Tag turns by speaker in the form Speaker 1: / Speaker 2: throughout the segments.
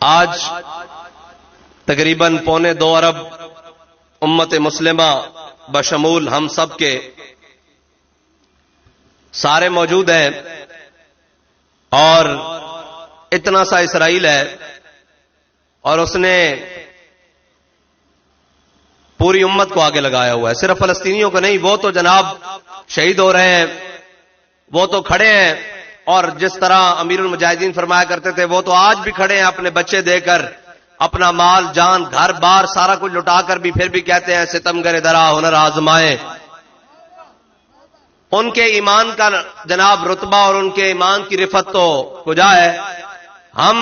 Speaker 1: آج تقریباً 1.25 ارب امت مسلمہ بشمول ہم سب کے سارے موجود ہیں، اور اتنا سا اسرائیل ہے، اور اس نے پوری امت کو آگے لگایا ہوا ہے، صرف فلسطینیوں کو نہیں۔ وہ تو جناب شہید ہو رہے ہیں، وہ تو کھڑے ہیں، اور جس طرح امیر المجاہدین فرمایا کرتے تھے، وہ تو آج بھی کھڑے ہیں اپنے بچے دے کر، اپنا مال جان گھر بار سارا کچھ لٹا کر بھی پھر بھی کہتے ہیں ستمگر درا ہنر آزمائے۔ ان کے ایمان کا جناب رتبہ اور ان کے ایمان کی رفت تو کجا ہے۔ ہم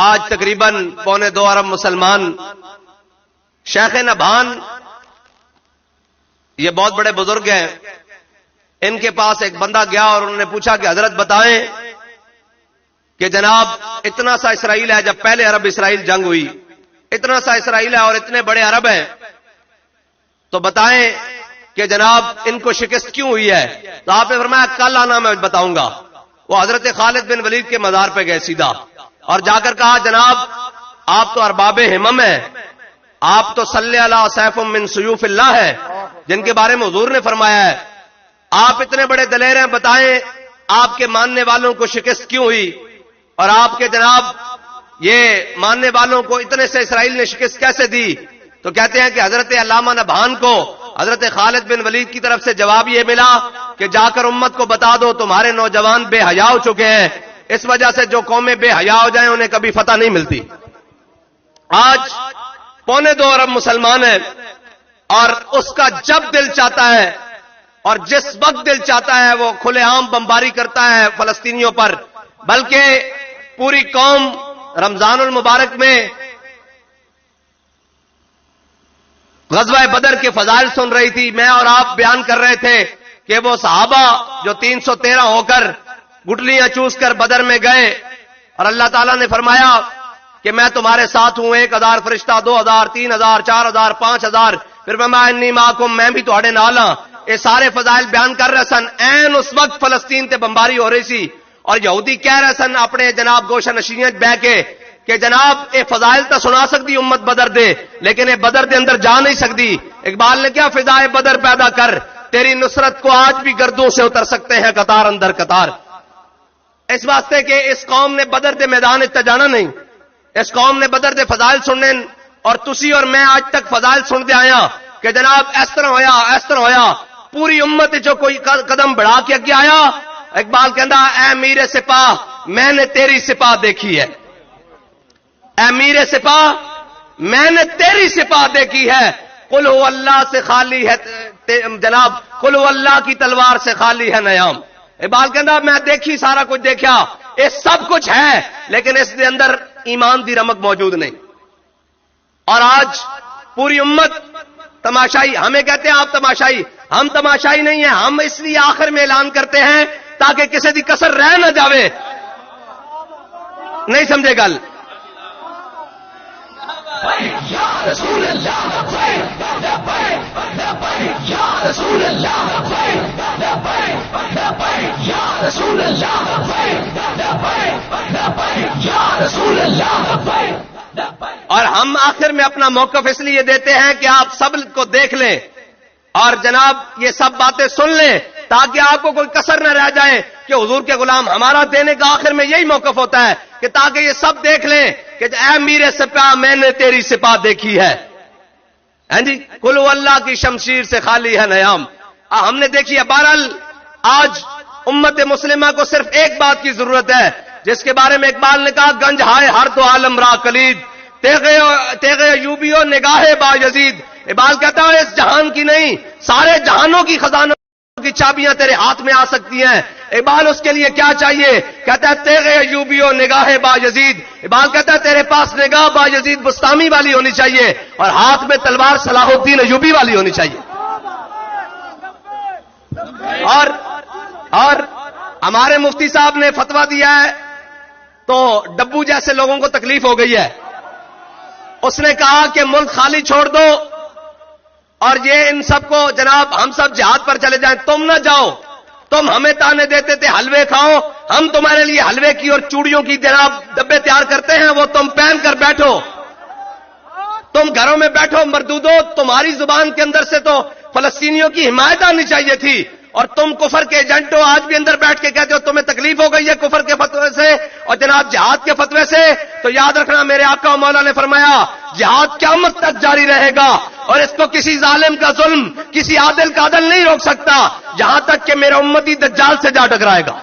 Speaker 1: آج تقریباً 1.25 ارب مسلمان، شیخ نبھان یہ بہت بڑے بزرگ ہیں، ان کے پاس ایک بندہ گیا اور انہوں نے پوچھا کہ حضرت بتائیں کہ جناب اتنا سا اسرائیل ہے، جب پہلے عرب اسرائیل جنگ ہوئی، اتنا سا اسرائیل ہے اور اتنے بڑے عرب ہیں، تو بتائیں کہ جناب ان کو شکست کیوں ہوئی ہے؟ تو آپ نے فرمایا کل آنا میں بتاؤں گا۔ وہ حضرت خالد بن ولید کے مزار پہ گئے سیدھا، اور جا کر کہا جناب آپ تو ارباب ہمم ہیں، آپ تو صلی اللہ سیف من سیوف اللہ ہے، جن کے بارے میں حضور نے فرمایا ہے، آپ اتنے بڑے دلیر ہیں، بتائیں آپ کے ماننے والوں کو شکست کیوں ہوئی، اور آپ کے جناب یہ ماننے والوں کو اتنے سے اسرائیل نے شکست کیسے دی؟ تو کہتے ہیں کہ حضرت علامہ نبھان کو حضرت خالد بن ولید کی طرف سے جواب یہ ملا کہ جا کر امت کو بتا دو تمہارے نوجوان بے حیا ہو چکے ہیں، اس وجہ سے جو قومیں بے حیا ہو جائیں انہیں کبھی فتح نہیں ملتی۔ آج 1.25 ارب مسلمان ہیں، اور اس کا جب دل چاہتا ہے اور جس وقت دل چاہتا ہے وہ کھلے عام بمباری کرتا ہے فلسطینیوں پر، بلکہ پوری قوم رمضان المبارک میں غزوہ بدر کے فضائل سن رہی تھی، میں اور آپ بیان کر رہے تھے کہ وہ صحابہ جو 313 ہو کر گٹلیاں چوس کر بدر میں گئے، اور اللہ تعالیٰ نے فرمایا کہ میں تمہارے ساتھ ہوں، 1000 فرشتہ، 2000، 3000، 4000، 5000، پھر میں انی معکم، میں بھی تہاڈے نال ہاں۔ یہ سارے فضائل بیان کر رہے سن، این اس وقت فلسطین تے بمباری ہو رہی سی، اور یہودی کہہ رہے سن اپنے جناب گوشہ نشینیاں بہ کے کہ جناب اے فضائل تو سنا سکتی امت بدر دے، لیکن اے بدر دے اندر جا نہیں سکتی۔ اقبال نے کیا فضائے بدر پیدا کر، تیری نصرت کو آج بھی گردوں سے اتر سکتے ہیں قطار اندر قطار۔ اس واسطے کہ اس قوم نے بدر دے میدان تے جانا نہیں، اس قوم نے بدر دے فضائل سننے، اور تسی اور میں آج تک فضائل سنتے آیا کہ جناب اس طرح ہویا، اس طرح ہویا، پوری امت جو کوئی قدم بڑھا کے اگے آیا۔ اقبال کہندا اے میر سپاہ میں نے تیری سپاہ دیکھی ہے، اے میر سپاہ میں نے تیری سپاہ دیکھی ہے، قل هو اللہ سے خالی ہے جناب، قل هو اللہ کی تلوار سے خالی ہے نیام۔ اقبال کہندا میں دیکھی، سارا کچھ دیکھا، یہ سب کچھ ہے، لیکن اس کے اندر ایمان دی رمق موجود نہیں۔ اور آج پوری امت تماشائی، ہمیں کہتے ہیں آپ تماشائی، ہم تماشائی نہیں ہیں، ہم اس لیے آخر میں اعلان کرتے ہیں تاکہ کسی دی کسر رہ نہ جاوے۔ نہیں سمجھے گل؟ یا رسول اللہ یا رسول اللہ یا رسول اللہ یا رسول اللہ۔ اور ہم آخر میں اپنا موقف اس لیے دیتے ہیں کہ آپ سب کو دیکھ لیں اور جناب یہ سب باتیں سن لیں تاکہ آپ کو کوئی کسر نہ رہ جائے کہ حضور کے غلام، ہمارا دینے کا آخر میں یہی موقف ہوتا ہے کہ تاکہ یہ سب دیکھ لیں کہ اے میرے سپاہ میں نے تیری سپاہ دیکھی ہے۔ ہاں جی، قل هو اللہ کی شمشیر سے خالی ہے نیام، ہم نے دیکھی ہے۔ بہرحال آج امت مسلمہ کو صرف ایک بات کی ضرورت ہے جس کے بارے میں اقبال نے کہا گنج ہائے ہر دو عالم را کلید، تیغ ایوبیو نگاہ با یزید۔ اقبال کہتا ہے اس جہان کی نہیں، سارے جہانوں کی خزانوں کی چابیاں تیرے ہاتھ میں آ سکتی ہیں۔ اقبال اس کے لیے کیا چاہیے؟ کہتا ہے تیغ ایوبیو نگاہ با یزید۔ اقبال کہتا ہے تیرے پاس نگاہ با یزید بستامی والی ہونی چاہیے، اور ہاتھ میں تلوار صلاح الدین ایوبی والی ہونی چاہیے۔ اور ہمارے مفتی صاحب نے فتویٰ دیا ہے تو ڈبو جیسے لوگوں کو تکلیف ہو گئی ہے۔ اس نے کہا کہ ملک خالی چھوڑ دو اور یہ ان سب کو جناب ہم سب جہاد پر چلے جائیں، تم نہ جاؤ، تم ہمیں تانے دیتے تھے حلوے کھاؤ، ہم تمہارے لیے حلوے کی اور چوڑیوں کی جناب ڈبے تیار کرتے ہیں، وہ تم پہن کر بیٹھو، تم گھروں میں بیٹھو مردودو. تمہاری زبان کے اندر سے تو فلسطینیوں کی حمایت آنی چاہیے تھی، اور تم کفر کے ایجنٹ ہو، آج بھی اندر بیٹھ کے کہتے ہو تمہیں تکلیف ہو گئی ہے کفر کے فتوے سے اور جناب جہاد کے فتوے سے. تو یاد رکھنا میرے آقا و مولا نے فرمایا جہاد قیامت تک جاری رہے گا، اور اس کو کسی ظالم کا ظلم، کسی عادل کا عدل نہیں روک سکتا، جہاں تک کہ میرا امتی دجال سے جا ٹکرائے گا.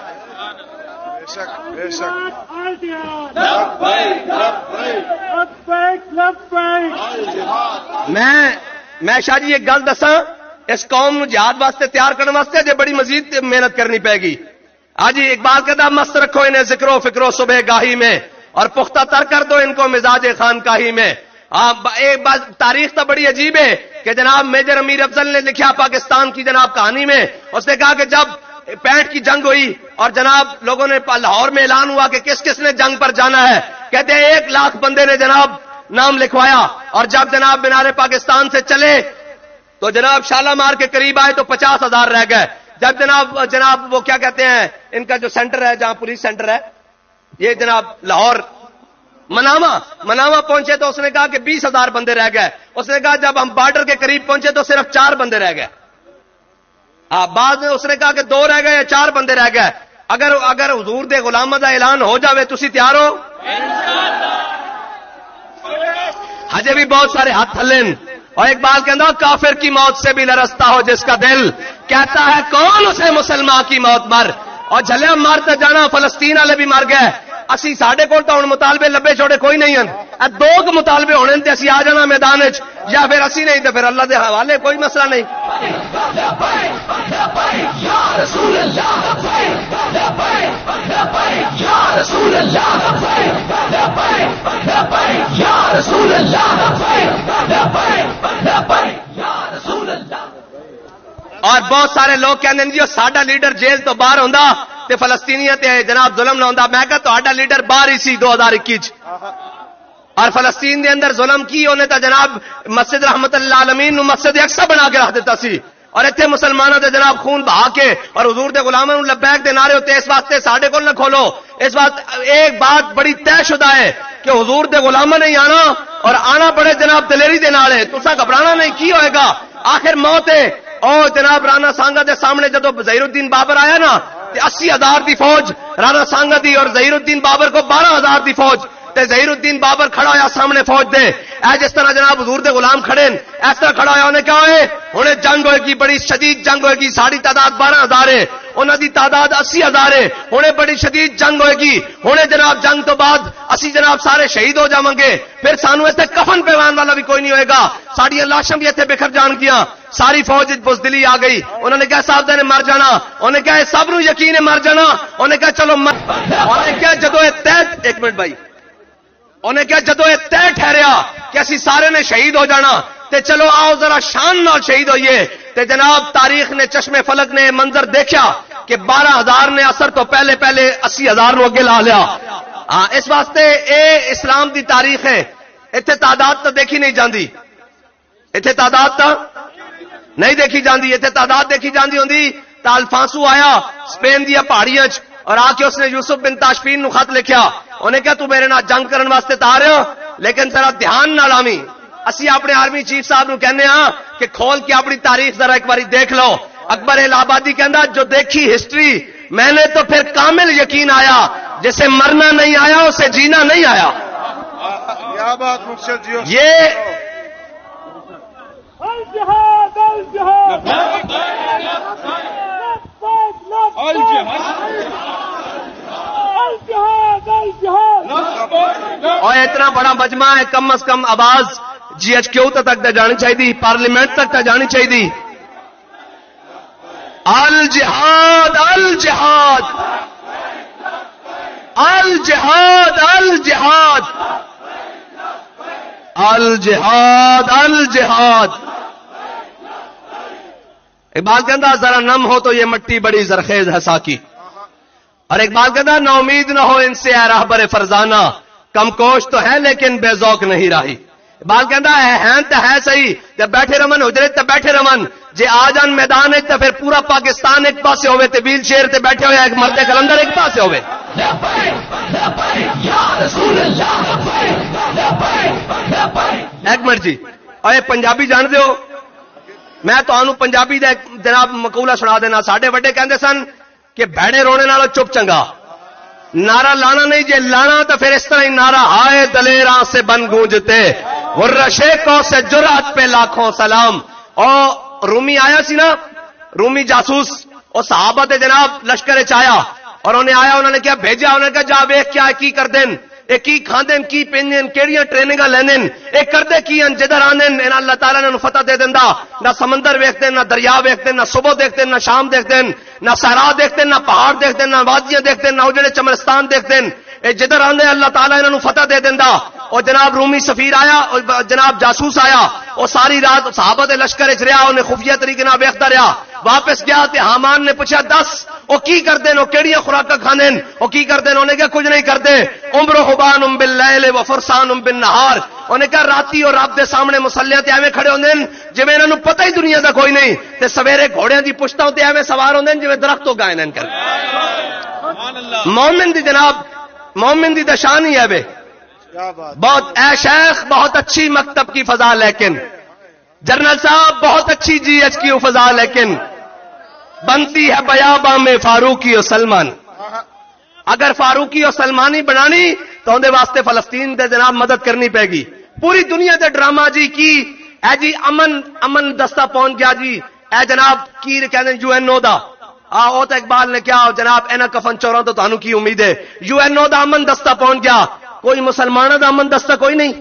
Speaker 1: میں شاہ جی ایک گل دساں، اس قوم نو جہاد واسطے تیار کرنے واسطے جے بڑی مزید محنت کرنی پائے گی. آج اقبال کہتا مست رکھو انہیں ذکر و فکر و صبح گاہی میں، اور پختہ تر کر دو ان کو مزاج خانقاہی میں. ایک بات تاریخ تو بڑی عجیب ہے کہ جناب میجر امیر افضل نے لکھا پاکستان کی جناب کہانی میں، اس نے کہا کہ جب 65 کی جنگ ہوئی اور جناب لوگوں نے لاہور میں اعلان ہوا کہ کس کس نے جنگ پر جانا ہے، کہتے ہیں 1 لاکھ بندے نے جناب نام لکھوایا، اور جب جناب مینار پاکستان سے چلے تو جناب شالامار کے قریب آئے تو 50,000 رہ گئے. جب جناب وہ کیا کہتے ہیں ان کا جو سینٹر ہے جہاں پولیس سینٹر ہے یہ جناب لاہور مناما پہنچے تو اس نے کہا کہ 20,000 بندے رہ گئے. اس نے کہا جب ہم بارڈر کے قریب پہنچے تو صرف 4 بندے رہ گئے. بعد میں اس نے کہا کہ 2 رہ گئے یا 4 بندے رہ گئے. اگر حضور دے غلاماں دا اعلان ہو جاوے تسی تیار ہو؟ ہجے بھی بہت سارے ہاتھ ہلن. اور اقبال کہتا کافر کی موت سے بھی لرزتا ہو جس کا دل، کہتا ہے کون اسے مسلمان کی موت مر. اور جھلیا مارتا جانا فلسطین والے بھی مر گئے. اسی ساڈے کول تو ہن مطالبے لبے چھوڑے کوئی نہیں ہیں، 2 مطالبے ہونے تے اسی آ جانا میدان وچ، یا پھر اسی نہیں تو پھر اللہ دے حوالے کوئی مسئلہ نہیں. اور بہت سارے لوگ کہندے جی ساڈا لیڈر جیل تو باہر ہوندا تے فلسطینیاں تے جناب ظلم نہ ہوندا. میں کہا تہاڈا لیڈر باہر ہی سی 2021 اور فلسطین دے اندر ظلم کی انہیں تا جناب مسجد رحمت اللہ عالمین نو مسجد اقصی بنا کے رکھ دیتا سی، اور ایتھے مسلمانوں دے جناب خون بہا کے اور حضور دے غلاماں نو لبیک دے نعرے ہوتے. اس واسطے ساڈے کول نہ کھولو. اس بات ایک بات بڑی طے شدہ ہے کہ حضور دے غلاماں نہیں آنا، اور آنا بڑے جناب دلیری دے نال ہے. تساں گھبرانا نہیں، کی ہوئے گا آخر موت ہے. اور جناب رانا سانگا دے سامنے جدو ظہیر الدین بابر آیا نا 80,000 دی فوج رانا سانگا دی، اور ظہیر الدین بابر کو 12,000 دی فوج، تے ظہیر الدین بابر کھڑا ہویا سامنے فوج دے اے جس طرح جناب حضور دے غلام کھڑے اس طرح کھڑا ہویا. انہیں کہا ہے ہنے جنگ ہوئے گی، بڑی شدید جنگ ہوئے گی. ساری تعداد 12,000 ہے، انہاں دی تعداد 80,000 ہے. ہنے بڑی شدید جنگ ہوئے گی. ہنے جناب جنگ تو بعد اسی جناب سارے شہید ہو جاواں گے، پھر سانو ایتھے کفن پہوان والا بھی کوئی نہیں ہوئے گا، ساڈیاں لاشاں بھی ایتھے بکھر جان گیاں. ساری فوج بزدلی آ گئی. انہوں نے کہا صاحب نے مر جانا، انہوں نے کہا سب نو یقین ہے مر جانا. انہوں نے کہا چلو انہوں نے کہا جدو ایک منٹ بھائی، انہوں نے کہا جدو یہ طے ٹھہریا کہ اسی سارے نے شہید ہو جانا تے چلو آؤ ذرا شان نال شہید ہوئیے. تے جناب تاریخ نے چشم فلک نے منظر دیکھا کہ 12,000 نے اثر تو پہلے 80,000 نو اگے لا لیا. اس واسطے اے اسلام دی تاریخ ہے. ایتھے تعداد تو دیکھی نہیں جاندی، ایتھے تعداد تو نہیں دیکھی جاندی. ایتھے تعداد دیکھی جاندی ہوندی تا الفانسو آیا سپین دیا پہاڑیاں اور آ کے اس نے یوسف بن تاشفین نو خط لکھیا. انہیں کہا تو میرے نال جنگ کرن واسطے تیار ہو لیکن ذرا دھیان نال آویں. اسی اپنے آرمی چیف صاحب نو کہنے ہاں کہ کھول کے اپنی تاریخ ذرا ایک باری دیکھ لو. اکبر الہ آبادی کہندا جو دیکھی ہسٹری میں نے تو پھر کامل یقین آیا، جسے مرنا نہیں آیا اسے جینا نہیں آیا.
Speaker 2: کیا بات مرشد جی.
Speaker 1: یہ
Speaker 3: الجہاد الجہاد الجہاد الجہاد.
Speaker 1: اور اتنا بڑا مجمع ہے، کم از کم آواز GHQ تک جانی چاہیے، پارلیمنٹ تک جانی چاہیے. الجہاد الجہاد الجہاد الجہاد الجہاد الجہاد. اقبال کہتا ذرا نم ہو تو یہ مٹی بڑی زرخیز ہے ساکی. اور اقبال کہتا نا امید نہ ہو ان سے اے راہبر فرزانہ، کم کوش تو ہے لیکن بے ذوق نہیں راہی. اقبال کہتا ہے تو ہے صحیح، جب بیٹھے رمن حجرے تب بیٹھے رمن جے آ جان میدان تے پھر پورا پاکستان ایک پاسے ہوئے تے ویل چیئر تے بیٹھے ہوئے ایک مرد کلندر ایک پاسے ہوئے. ایک منٹ جی اے پنجابی جان دے ہو میں تانوں پنجابی دا جناب مقولہ سنا دینا. ساڈے وڈے کہندے سن کہ بھیڑے رونے نالوں چپ چنگا. نعرہ لانا نہیں جے لانا تو پھر اس طرح ہی نعرہ ہائے دلیراں سے بن گونجتے ورشیکوں سے جرأت پہ لاکھوں سلام. اور رومی آیا سی نا رومی جاسوس اور صحابہ تے جناب لشکر چایا اور انہیں آیا انہوں نے کیا بھیجا انہوں نے کہا جا ویکھ کیا کی کر دین اے کی کھاندن کی پیندن کیڑیاں ٹریننگاں لیندن اے کردے کی ان جدر آندن ان اللہ تعالیٰ نے فتح دے دیندا. نہ سمندر ویکھتے نہ دریا دیکھتے نہ صبح دیکھتے نہ شام دیکھتے نہ صحرا دیکھتے نہ پہاڑ دیکھتے نہ وادیاں دیکھتے نہ اجڑے چمرستان دیکھتے اے جدر آندے اللہ تعالیٰ انہوں فتح دے دیندا. اور جناب رومی سفیر آیا اور جناب جاسوس آیا اور ساری رات صحابہ دے لشکر وچ رہیا انہیں خفیہ طریقے نال ویکھدا رہیا. واپس گیا تے حامان نے پوچھا دس او کی کردے نو کیڑیاں خوراکاں کھاندے او کی کردے نو نے کہا کچھ نہیں کردے عمر حبان باللیل و فرسان بالنہار. انہیں کہا راتی اور رب دے سامنے مصلیاں تے ایویں کھڑے ہوندے جویں انہاں نوں پتہ ہی دنیا دا کوئی نہیں تے سویرے گھوڑیاں دی پشتاں تے ایویں سوار ہوندے جویں درخت تو گائے نن کر. مومن دی جناب مومن دی دشان ہی ہے بے بہت اے شیخ بہت اچھی مکتب کی فضا لیکن جنرل صاحب بہت اچھی جی ایچ کی فضا لیکن بنتی ہے بیاباں میں فاروقی اور سلمان. اگر فاروقی اور سلمانی بنانی تو اندے واسطے فلسطین دے جناب مدد کرنی پے گی. پوری دنیا دے ڈرامہ جی کی اے جی امن دستہ پہنچ گیا جی اے جناب کی کہندے یو این او دا او تے اقبال نے کیا جناب اینا کفن چوراں تو تانوں کی امید ہے. یو این او دا امن دستہ پہنچ گیا. کوئی مسلمانوں دا امن دستہ کوئی نہیں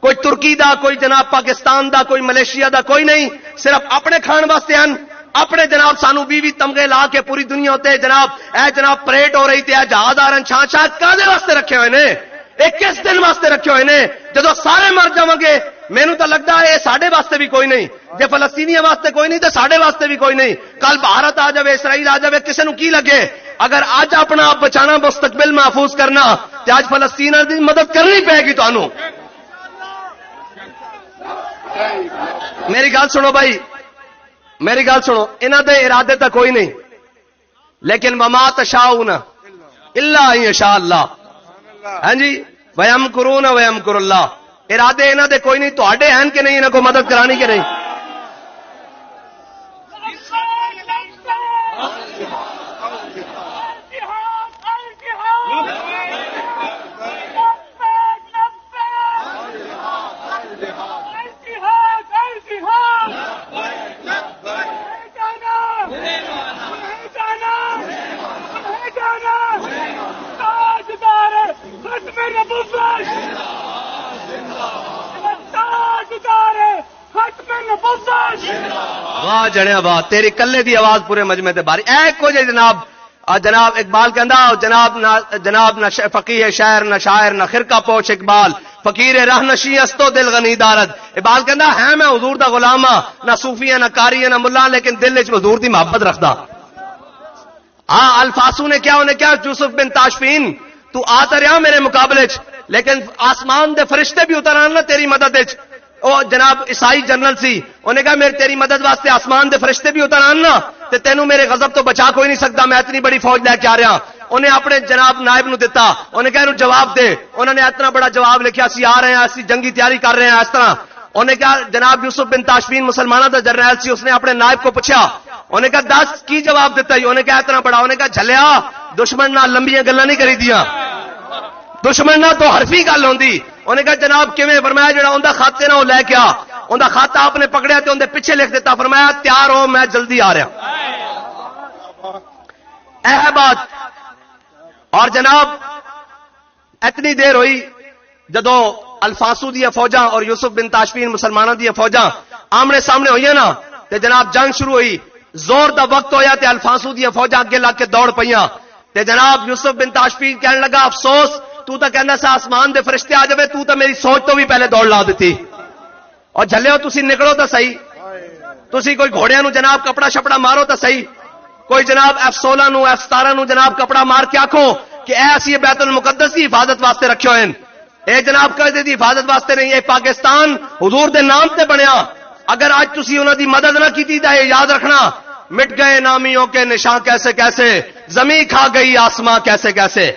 Speaker 1: کوئی ترکی دا کوئی جناب پاکستان دا کوئی ملیشیا دا کوئی نہیں صرف اپنے کھان واسطے ہیں اپنے جناب سانو 20 تمغے لا کے پوری دنیا ہوتے جناب اے جناب پریڈ ہو رہی تھی اے جہاز آ رہے چھان چھان کادے واسطے رکھے ہوئے نے اے کس دن واسطے رکھے ہوئے نے جدو سارے مر جاؤں گے مینوں تو لگتا ہے ساڈے واسطے بھی کوئی نہیں جے فلسطینیاں واسطے کوئی نہیں تو ساڈے واسطے بھی کوئی نہیں. کل بھارت آ جائے اسرائیل آ جائے کسی نو کی لگے اگر آج اپنا آپ بچانا مستقبل محفوظ کرنا تو آج فلسطین دی مدد کرنی پے گی تانوں. میری گل سنو بھائی میری گل سنو انہاں دے ارادے تا کوئی نہیں لیکن وما تشاؤون الا ان یشاء اللہ. ہاں جی ویمکرون ویمکر اللہ. ارادے انہاں دے کوئی نہیں تواڈے ہیں کہ نہیں انہاں کو مدد کرانی کہ نہیں. واہ جڑیا واہ تیری کلے دی آواز پورے مجمع تے باری اے کو جے جناب اقبال کہندا جناب نہ فقیہ شاعر نہ شاعر نہ خرقہ پوش اقبال فقیر رہ نشی استو دل غنی دارد. اقبال کہندا ہے میں حضور دا غلام ہاں نہ صوفی نہ قاری نہ ملا لیکن دل وچ حضور دی محبت رکھدا. ہاں الفاسو نے کیا انہیں کیا یوسف بن تاشفین تو آتا رہا میرے مقابلے چ لیکن آسمان دے فرشتے بھی اتر آنا تیری مدد وچ. او جناب عیسائی جنرل سی انہیں کہا میرے تیری مدد واسطے آسمان دے فرشتے بھی اتر آنا تے تینوں میرے غضب تو بچا کوئی نہیں سکتا میں اتنی بڑی فوج لے کے آ رہا. انہیں اپنے جناب نائب نو دتا انہیں کہا انہوں جواب دے انہوں نے اتنا بڑا جواب لکھیا سی آ رہے ہیں اسی جنگی تیاری کر رہے ہیں اس طرح. انہیں کہا جناب یوسف بن تاشفین مسلمانوں دا جرنیل سی اس نے اپنے نائب کو پوچھا انہیں کہا 10 کی جواب دیتا ہی انہیں کہا اتنا بڑا انہیں کہا جھلیا دشمن نال لمبیاں گلاں نہیں کری دیاں دشمن نہ تو حرفی گل ہوندی. انہیں کہا جناب کیویں فرمایا جڑا اوندا خط ہے نا وہ لے کے آ اوندا خط آپ نے پکڑیا تے اندے پیچھے لکھ دیتا فرمایا تیار ہو میں جلدی آ رہا. اے بات اور جناب اتنی دیر ہوئی جدو الفاسو دی فوجاں اور یوسف بن تاشفین مسلمانوں دی فوجاں آمنے سامنے ہوئی نا تے جناب جنگ شروع ہوئی زور دا وقت ہویا تے الفاسو دی فوجاں اگے لگ کے دوڑ پیاں تے جناب یوسف بن تاشفین کہنے لگا افسوس تو تا کہنا سا آسمان دے فرشتے آ جاوے تو تا میری سوچ تو بھی پہلے دوڑ لا دیتی. اور جھلیو تسی نکلو تا صحیح تسی کوئی گھوڑیاں نو جناب کپڑا شپڑا مارو تا صحیح کوئی جناب F-16 نو F-17 نو جناب کپڑا مار کے آکھو کہ اے اسی بیت المقدس کی حفاظت واسطے رکھے ہوئے اے جناب کدے دی حفاظت واسطے نہیں. اے پاکستان حضور دے نام تے بنیا اگر آج تسی انہاں دی مدد نہ کیتی تے یاد رکھنا مٹ گئے نامیوں کے نشان کیسے کیسے، زمین کھا گئی آسماں کیسے کیسے.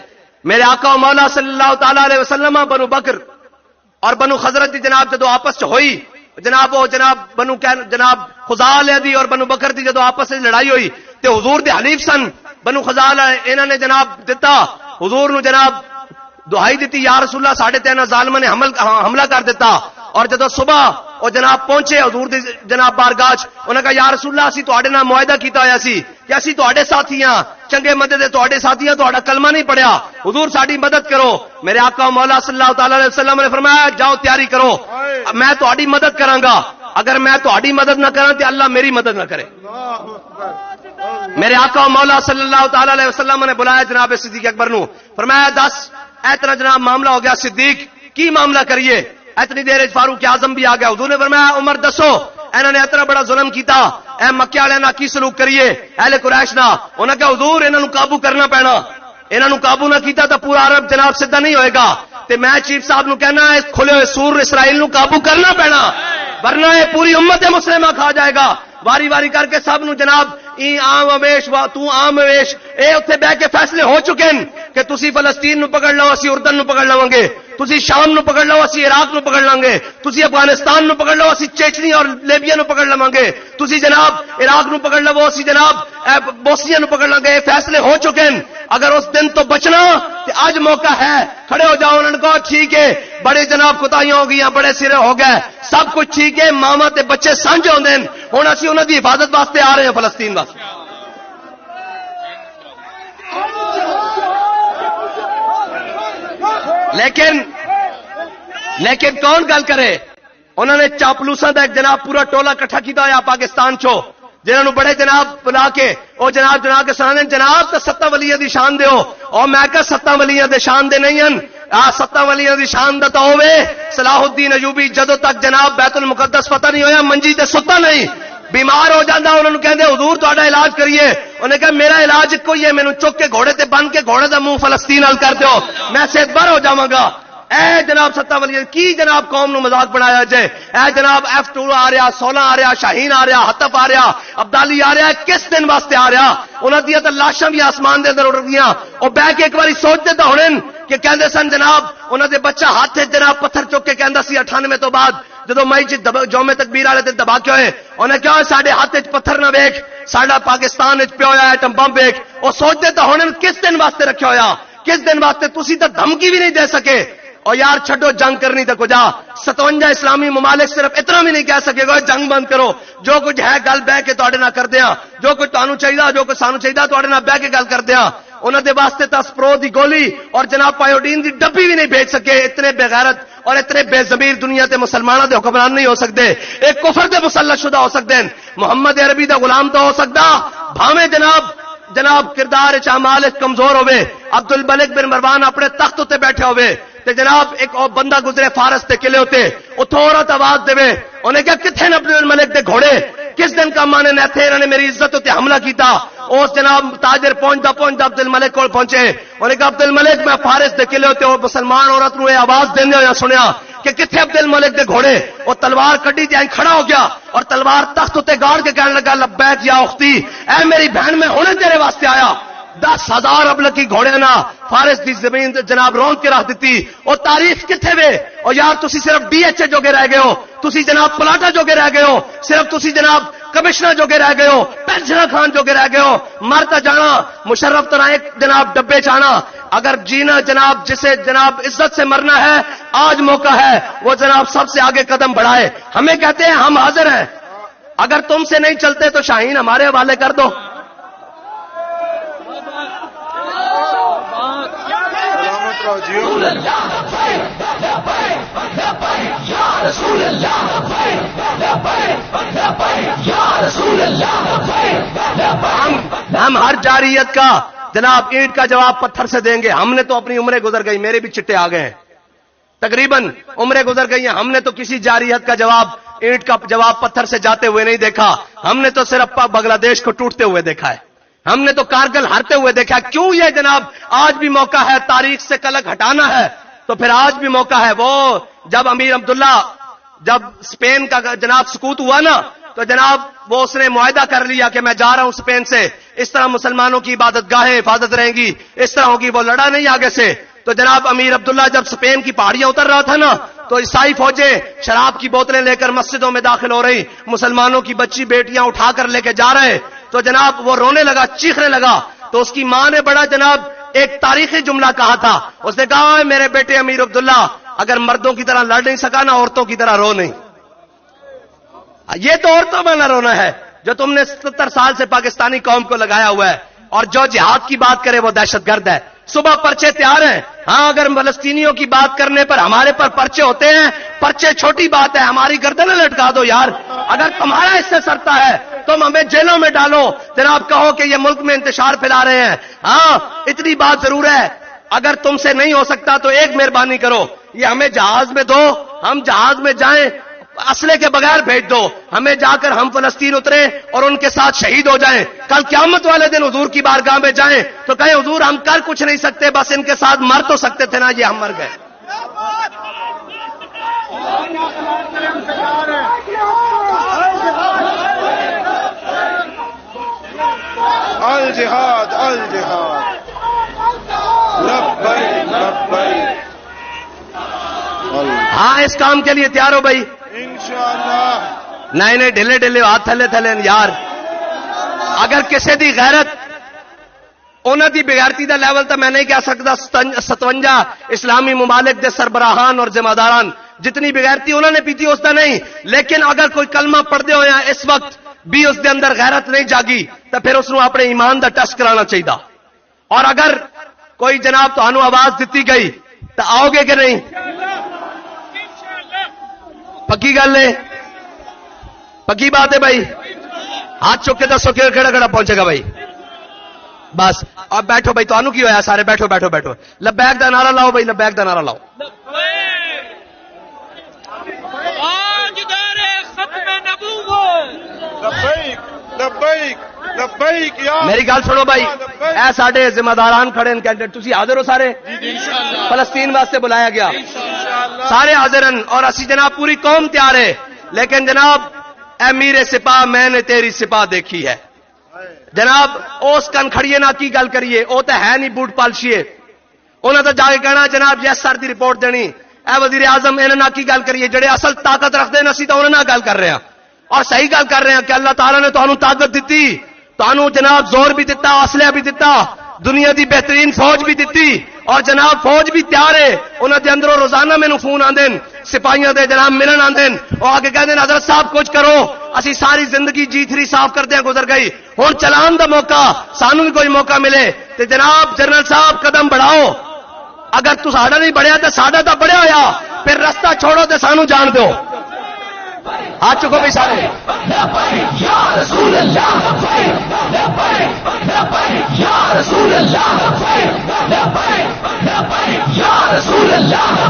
Speaker 1: میرے آقا و مولا صلی اللہ تعالی علیہ وسلم بنو بکر اور بنو خزرج دی جناب جدو آپس چ ہوئی، جناب وہ جناب خزال دی اور بنو بکر دی جدو آپس میں لڑائی ہوئی تے حضور دے حلیف سن بنو خزال، انہاں نے جناب دتا حضور نو جناب دعائی دیتی یا رسول اللہ ساڑھے تینہ ظالمہ نے حملہ کر دیتا. اور جدو صبح وہ جناب پہنچے حضور دی جناب بارگاہ، انہوں نے کہا یا رسول اللہ اسی تواڈے نال معاہدہ کیتا ہویا سی کہ اسی تواڈے ساتھی ہاں، چنگے مدد تواڈے ساتھی ہاں، تواڈا کلمہ نہیں پڑھیا، حضور ساڈی مدد کرو. میرے آقا و مولا صلی اللہ تعالی علیہ وسلم نے فرمایا جاؤ تیاری کرو، میں تواڈی مدد کراں گا، اگر میں تواڈی مدد نہ کراں تے اللہ میری مدد نہ کرے. میرے آقا و مولا صلی اللہ تعالی علیہ وسلم نے بلایا جناب صدیق اکبر نو، فرمایا دس اتنا جناب معاملہ ہو گیا صدیق کی معاملہ کریے. اتنی دیر فاروق اعظم بھی آ گیا. حضور نے فرمایا عمر دسو انہوں نے اتنا بڑا ظلم کیتا، اے مکے والے نہ کی سلوک کریے اہل قریش نہ. انہوں نے کہا حضور انہوں قابو کرنا پینا، انہوں قابو نہ کیتا تو پورا عرب جناب سیدھا نہیں ہوئے گا. تے میں چیف صاحب نو کہنا ہے کھلے ہوئے سور اسرائیل نو قابو کرنا پینا، ورنہ یہ پوری امت مسلمہ کھا جائے گا. واری واری کر کے سب نو جناب ای عام اویش و تو عام اویش اے اتنے بہ کے فیصلے ہو چکے ہیں کہ تسی فلسطین نو پکڑ لو اسی اردن نو پکڑ لواں گے، تسی شام نو پکڑ لو اسی عراق نو پکڑ لیں گے، تسی افغانستان نو پکڑ لو اسی چیچنی اور لیبیا نو پکڑ لواں گے، تسی جناب عراق نو پکڑ لو اسی جناب بوسنیا نو پکڑ لیں گے. فیصلے ہو چکے ہیں. اگر اس دن تو بچنا کہ آج موقع ہے، کھڑے ہو جاؤ. انہوں نے کہا ٹھیک ہے بڑے جناب کوتاہیاں ہو گئی، بڑے سرے ہو گئے، سب کچھ ٹھیک ہے، ماما تے بچے سانجھے ہوندے ہیں، ہن اسی انہاں دی حفاظت واسطے آ رہے ہیں فلسطین واسطے. لیکن کون گل کرے؟ انہوں نے چاپلوساں دا ایک جناب پورا ٹولا کٹھا کیتا ہوا پاکستان چو، جنہوں نے بڑے جناب بلا کے او جناب کے سامنے جناب تے ستاں ولیاں دی شان دیو. اور میں کہ ستاں ولیاں دے شان دے نہیں ہیں، ستاں ولیاں دی شان دا تو ہوے صلاح الدین ایوبی جدوں تک جناب بیت المقدس فتح نہیں ہویا منجی تے ستا نہیں، بیمار ہو جاتا، انہوں نے کہندے حضور تہاڈا علاج کریے. انہوں نے کہا میرا علاج کوئی ہے، مینوں چک کے گھوڑے تے بن کے گھوڑے دا منہ فلسطین حل کر دیو، میں صحت بر ہو جاواں گا. اے جناب ستہ ولی کی جناب قوم نو مذاق بنایا جائے. اے جناب F2 آ رہا، 16 آ رہا، شاہین آ رہا، حتف آ رہا، عبدالی آ رہا، کس دن واسطے آ رہا؟ انہاں دیاں تے لاشاں بھی آسمان دے اندر اڑ گئیاں. او بہ کے ایک باری سوچتے تو ہونے کہ کہندے سن جناب انہاں دے بچہ ہاتھ جناب پتھر چک کے کہندا سی 98 تو بعد جدو مئی جوم تکبیر والے دن دباکے ہوئے، انہیں کہا ساڈے ہاتھ پتھر نہ ویکھ، ساڈا پاکستان پیا ہوا ایٹم بم ویکھ. وہ سوچتے تو ہونے کس دن واسطے رکھا ہویا، کس دن واسطے تسی تو دھمکی بھی نہیں دے سکے. اور یار چھڈو جنگ کرنی تو کجا، 57 اسلامی ممالک صرف اتنا بھی نہیں کہہ سکے گا جنگ بند کرو، جو کچھ ہے گل بہ کے تواڈے نال کر دیاں، جو کچھ تانوں چاہیے جو کچھ سانوں چاہیے تواڈے نال بہ کے گل کر دیاں. انہاں دے واسطے تا سپرو دی گولی اور جناب پایوڈین دی ڈبی بھی نہیں بھیج سکے. اتنے بے غیرت اور اتنے بے ضمیر دنیا تے مسلمانوں دے حکمران نہیں ہو سکتے. ایک کفر دے مسلط شدہ ہو سکتے ہیں، محمد عربی دا غلام تو ہو سکتا بھاویں جناب کردار اعمال کمزور ہوئے، عبد الملک بن مروان اپنے تخت تے بیٹھے ہوئے تے جناب ایک اور بندہ گزرے فارس تے قلعے ہوتے اتھوں عورت آواز دے، انہیں کہا کتنے عبد الملک دے گھوڑے، کس دن کا مانے نہ تھے، انہوں نے میری عزت تے حملہ کیتا. اس جناب تاجر پہنچتا عبد الملک کو پہنچے، انہیں کہا عبد الملک میں فارس دے قلعے ہوتے اور مسلمان عورت نو آواز دیندے ہویا سنیا کہ کتنے عبد الملک دے گھوڑے. اور تلوار کڈی تے کھڑا ہو گیا اور تلوار تخت تے گاڑ کے کہنے لگا لبیک یا اختی، اے میری بہن میں ہونے تیرے واسطے آیا. 10,000 ابلکی گھوڑے نا فارس دی زمین جناب رون کے رکھ دیتی. اور تاریخ کتنے وے؟ اور یار تسی صرف DHA جو کے رہ گئے ہو، تسی جناب پلاٹا جو کے رہ گئے ہو، صرف تسی جناب کمشنر جو کے رہ گئے ہو، پینشنر خان جو کے رہ گئے ہو. مرتا جانا مشرف طرح ایک جناب ڈبے چانا. اگر جینا جناب جسے جناب عزت سے مرنا ہے آج موقع ہے وہ جناب سب سے آگے قدم بڑھائے. ہمیں کہتے ہیں ہم حاضر ہیں، اگر تم سے نہیں چلتے تو شاہین ہمارے حوالے کر دو. ہم ہر جاریت کا جناب اینٹ کا جواب پتھر سے دیں گے. ہم نے تو اپنی عمریں گزر گئی، میرے بھی چٹے آ گئے ہیں، تقریباً عمریں گزر گئی ہیں. ہم نے تو کسی جاریت کا جواب اینٹ کا جواب پتھر سے جاتے ہوئے نہیں دیکھا. ہم نے تو صرف بنگلہ دیش کو ٹوٹتے ہوئے دیکھا ہے، ہم نے تو کارگل ہارتے ہوئے دیکھا. کیوں یہ جناب آج بھی موقع ہے تاریخ سے کلک ہٹانا ہے تو پھر آج بھی موقع ہے. وہ جب امیر عبداللہ جب اسپین کا جناب سقوط ہوا نا تو جناب وہ اس نے معاہدہ کر لیا کہ میں جا رہا ہوں اسپین سے, اس طرح مسلمانوں کی عبادت گاہیں حفاظت رہیں گی, اس طرح ہوگی. وہ لڑا نہیں آگے سے. تو جناب امیر عبداللہ جب اسپین کی پہاڑیاں اتر رہا تھا نا تو عیسائی فوجیں شراب کی بوتلیں لے کر مسجدوں میں داخل ہو رہی, مسلمانوں کی بچی بیٹیاں اٹھا کر لے کے جا رہے. تو جناب وہ رونے لگا, چیخنے لگا. تو اس کی ماں نے بڑا جناب ایک تاریخی جملہ کہا تھا. اس نے کہا میرے بیٹے امیر عبداللہ اگر مردوں کی طرح لڑ نہیں سکا نا عورتوں کی طرح رو نہیں. یہ تو عورتوں میں نہ رونا ہے جو تم نے 70 سال سے پاکستانی قوم کو لگایا ہوا ہے. اور جو جہاد کی بات کرے وہ دہشت گرد ہے. صبح پرچے تیار ہیں. ہاں اگر فلسطینیوں کی بات کرنے پر ہمارے پر پرچے ہوتے ہیں, پرچے چھوٹی بات ہے, ہماری گردنیں لٹکا دو یار. اگر تمہارا اس سے سرتا ہے تم ہمیں جیلوں میں ڈالو, جناب کہو کہ یہ ملک میں انتشار پھیلا رہے ہیں. ہاں اتنی بات ضرور ہے. اگر تم سے نہیں ہو سکتا تو ایک مہربانی کرو, یہ ہمیں جہاز میں دو, ہم جہاز میں جائیں, اسلحے کے بغیر بھیج دو, ہمیں جا کر ہم فلسطین اتریں اور ان کے ساتھ شہید ہو جائیں. کل قیامت والے دن حضور کی بارگاہ میں جائیں تو کہیں حضور ہم کر کچھ نہیں سکتے, بس ان کے ساتھ مر تو سکتے تھے نا, یہ ہم مر گئے.
Speaker 2: الجہاد الجہاد لبیک لبیک.
Speaker 1: ہاں اس کام کے لیے تیار ہو بھائی.
Speaker 2: انشاءاللہ.
Speaker 1: نہیں نہیں ڈھلے ڈھلے ہاتھ تھلے تھلے یار. اگر کسی دی غیرت انہوں دی بغیرتی دا لیول تو میں نہیں کہہ سکتا 57 اسلامی ممالک دے سربراہان اور ذمہ داران جتنی بغیرتی انہوں نے پیتی اس دا نہیں, لیکن اگر کوئی کلمہ پڑھتے ہو یا اس وقت بھی اس دے اندر غیرت نہیں جاگی تو پھر اس نو اپنے ایمان دا ٹیسٹ کرانا چاہیے. اور اگر کوئی جناب تو آواز دیتی گئی تو آؤ گے کہ نہیں؟ پکی گل ہے, پکی بات ہے بھائی. ہاتھ چک کے دسو کہ کہڑا کہڑا پہنچے گا بھائی. بس اب بیٹھو بھائی, تو کی ہوا سارے بیٹھو بیٹھو بیٹھو. لبیک دا نعرہ لاؤ بھائی, لبیک دا نعرہ لاؤ.
Speaker 2: لبیک لبیک لبیک یا
Speaker 1: میری گل سنو بھائی, اے ساڈے ذمہ داران کھڑے ہیں کینڈیڈیٹ, تسی حاضر ہو سارے؟ فلسطین واسطے بلایا گیا, سارے حاضر ہیں اور اسی جناب پوری قوم تیار ہے. لیکن جناب اے میرے سپاہ میں نے تیری سپاہ دیکھی ہے. جناب اس کن کھڑیے نہ کی گل کریے, وہ تو ہے نہیں بوٹ پالشیے. انہیں تو جا کے کہنا جناب یس سر دی رپورٹ دینی. اے وزیر اعظم انہیں نہ کی گل کریے, جڑے اصل طاقت رکھتے ہیں اسی تو انہیں نہ گل کر رہے ہیں اور صحیح گل کر رہے ہیں کہ اللہ تعالیٰ نے تانوں طاقت دیتی, تانوں جناب زور بھی دیتا, اسلحہ بھی دیتا, دنیا دی بہترین فوج بھی دیتی اور جناب فوج بھی تیار ہے. انہوں دے اندروں روزانہ مینوں فون آندے سپاہیاں دے جناب ملن آندے اور آگے کہندے حضرت صاحب کچھ کرو, اسی ساری زندگی G3 صاف کردے گزر گئی, ہن چلان دا موقع سانوں بھی کوئی موقع ملے تے جناب جنرل صاحب قدم بڑھاؤ. اگر تو ساڈا نہیں بڑھیا تو ساڈا تو بڑھیا ہویا, پھر رستہ چھوڑو تے سانوں جان دو. ہاتھ چکو بھی سارے. یا رسول اللہ یا رسول اللہ یا رسول اللہ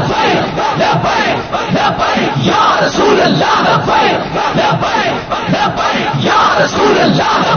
Speaker 1: یا رسول اللہ یا رسول اللہ